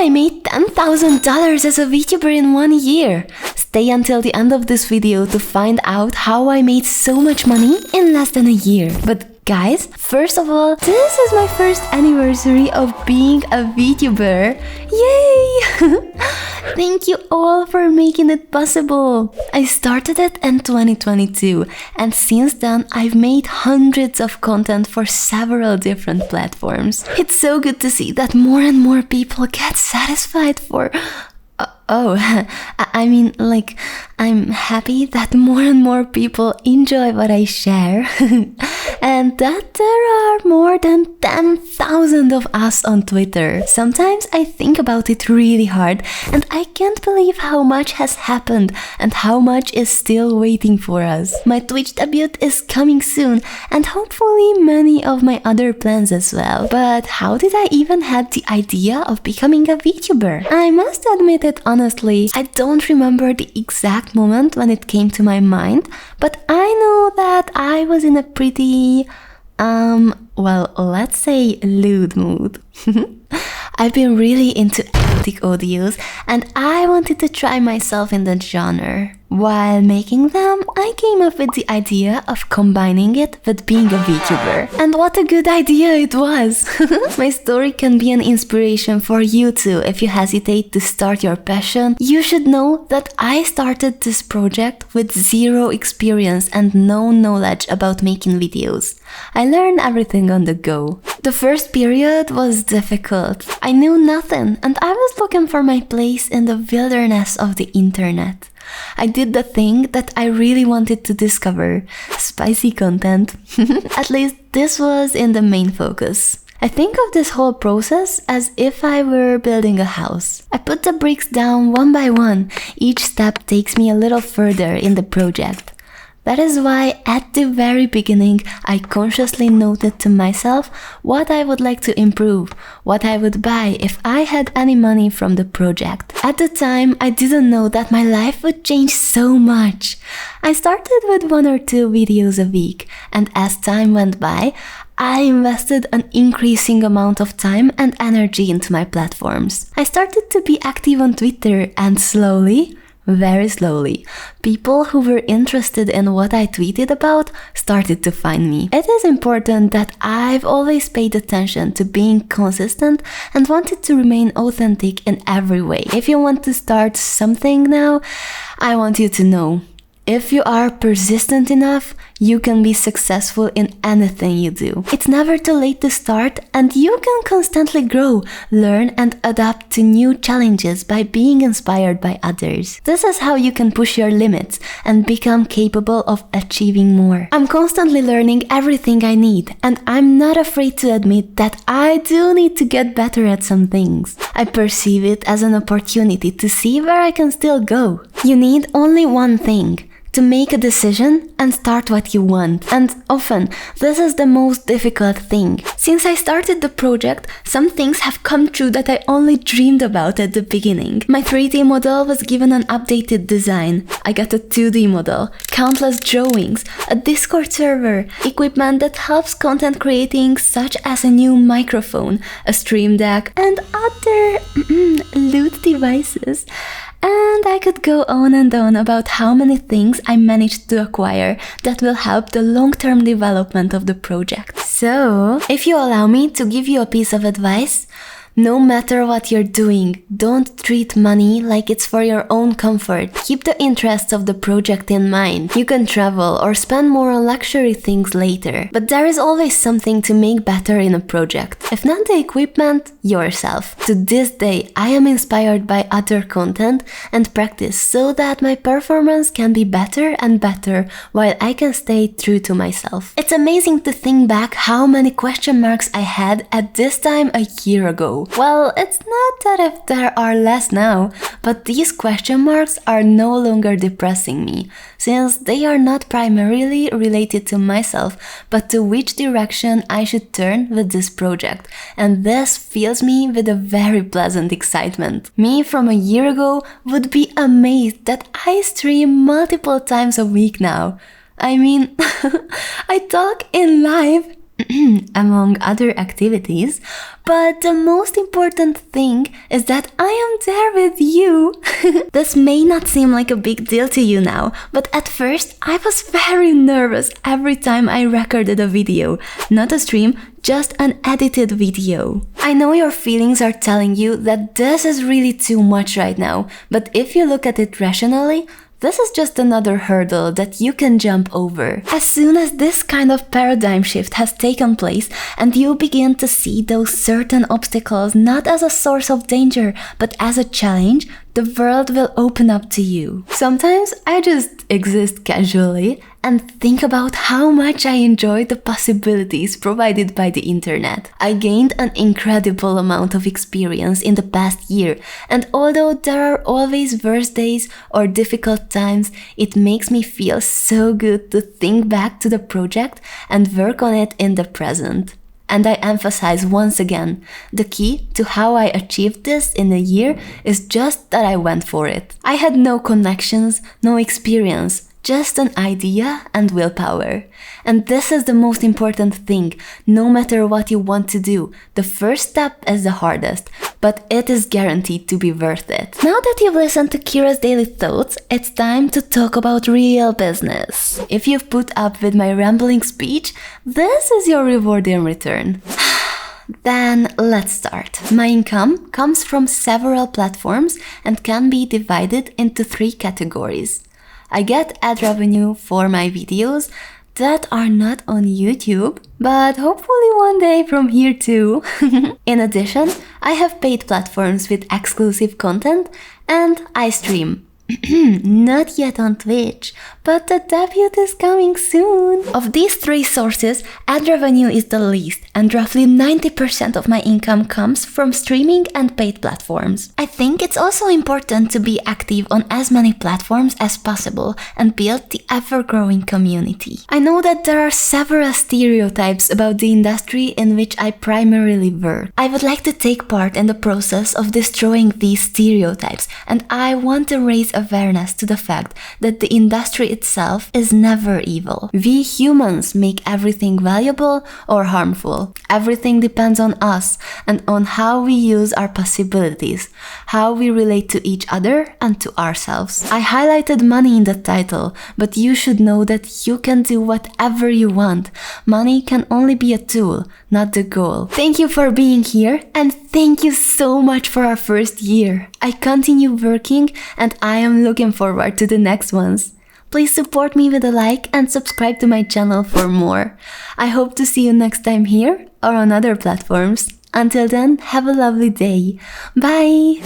I made $10,000 as a VTuber in 1 year. Stay until the end of this video to find out how I made so much money in less than a year. But guys, first of all, this is my first anniversary of being a VTuber. Yay! Thank you all for making it possible. I started it in 2022 and since then I've made hundreds of content for several different platforms. It's so good to see that more and more people get satisfied for... I'm happy that more and more people enjoy what I share and that there are more than 10,000 of us on Twitter. Sometimes I think about it really hard and I can't believe how much has happened and how much is still waiting for us. My Twitch debut is coming soon and hopefully many of my other plans as well. But how did I even had the idea of becoming a VTuber? I must admit it honestly, I don't remember the exact moment when it came to my mind, but I know that I was in a pretty, let's say lewd mood. I've been really into erotic audios and I wanted to try myself in that genre. While making them, I came up with the idea of combining it with being a VTuber. And what a good idea it was! My story can be an inspiration for you too. If you hesitate to start your passion, you should know that I started this project with zero experience and no knowledge about making videos. I learned everything on the go. The first period was difficult. I knew nothing and I was looking for my place in the wilderness of the internet. I did the thing that I really wanted to discover, spicy content. At least this was in the main focus. I think of this whole process as if I were building a house. I put the bricks down one by one. Each step takes me a little further in the project. That is why at the very beginning I consciously noted to myself what I would like to improve, what I would buy if I had any money from the project. At the time I didn't know that my life would change so much. I started with 1 or 2 videos a week and as time went by, I invested an increasing amount of time and energy into my platforms. I started to be active on Twitter and slowly, very slowly, people who were interested in what I tweeted about started to find me. It is important that I've always paid attention to being consistent and wanted to remain authentic in every way. If you want to start something now, I want you to know, if you are persistent enough, you can be successful in anything you do. It's never too late to start and you can constantly grow, learn and adapt to new challenges by being inspired by others. This is how you can push your limits and become capable of achieving more. I'm constantly learning everything I need and I'm not afraid to admit that I do need to get better at some things. I perceive it as an opportunity to see where I can still go. You need only one thing. To make a decision and start what you want. And often, this is the most difficult thing. Since I started the project, some things have come true that I only dreamed about at the beginning. My 3D model was given an updated design. I got a 2D model, countless drawings, a Discord server, equipment that helps content creating such as a new microphone, a stream deck, and other loot devices. And I could go on and on about how many things I managed to acquire that will help the long-term development of the project. So, if you allow me to give you a piece of advice, no matter what you're doing, don't treat money like it's for your own comfort. Keep the interests of the project in mind. You can travel or spend more on luxury things later, but there is always something to make better in a project. If not the equipment, yourself. To this day, I am inspired by other content and practice so that my performance can be better and better while I can stay true to myself. It's amazing to think back how many question marks I had at this time a year ago. Well, it's not that if there are less now, but these question marks are no longer depressing me, since they are not primarily related to myself, but to which direction I should turn with this project, and this fills me with a very pleasant excitement. Me from a year ago would be amazed that I stream multiple times a week now. I mean, I talk in live among other activities. But the most important thing is that I am there with you. This may not seem like a big deal to you now, but at first I was very nervous every time I recorded a video. Not a stream, just an edited video. I know your feelings are telling you that this is really too much right now, but if you look at it rationally, this is just another hurdle that you can jump over. As soon as this kind of paradigm shift has taken place and you begin to see those certain obstacles not as a source of danger but as a challenge, the world will open up to you. Sometimes I just exist casually and think about how much I enjoy the possibilities provided by the internet. I gained an incredible amount of experience in the past year, and although there are always worse days or difficult times, it makes me feel so good to think back to the project and work on it in the present. And I emphasize once again, the key to how I achieved this in a year is just that I went for it. I had no connections, no experience, just an idea and willpower. And this is the most important thing. No matter what you want to do, the first step is the hardest, but it is guaranteed to be worth it. Now that you've listened to Kira's daily thoughts, it's time to talk about real business. If you've put up with my rambling speech, this is your reward in return. Then let's start. My income comes from several platforms and can be divided into 3 categories. I get ad revenue for my videos that are not on YouTube, but hopefully one day from here too. In addition, I have paid platforms with exclusive content and I stream. Not yet on Twitch, but the debut is coming soon. Of these 3 sources, ad revenue is the least, and roughly 90% of my income comes from streaming and paid platforms. I think it's also important to be active on as many platforms as possible and build the ever-growing community. I know that there are several stereotypes about the industry in which I primarily work. I would like to take part in the process of destroying these stereotypes, and I want to raise awareness to the fact that the industry itself is never evil. We humans make everything valuable or harmful. Everything depends on us and on how we use our possibilities, how we relate to each other and to ourselves. I highlighted money in the title, but you should know that you can do whatever you want. Money can only be a tool, not the goal. Thank you for being here, and thank you so much for our first year. I continue working and I am looking forward to the next ones. Please support me with a like and subscribe to my channel for more. I hope to see you next time here or on other platforms. Until then, have a lovely day. Bye!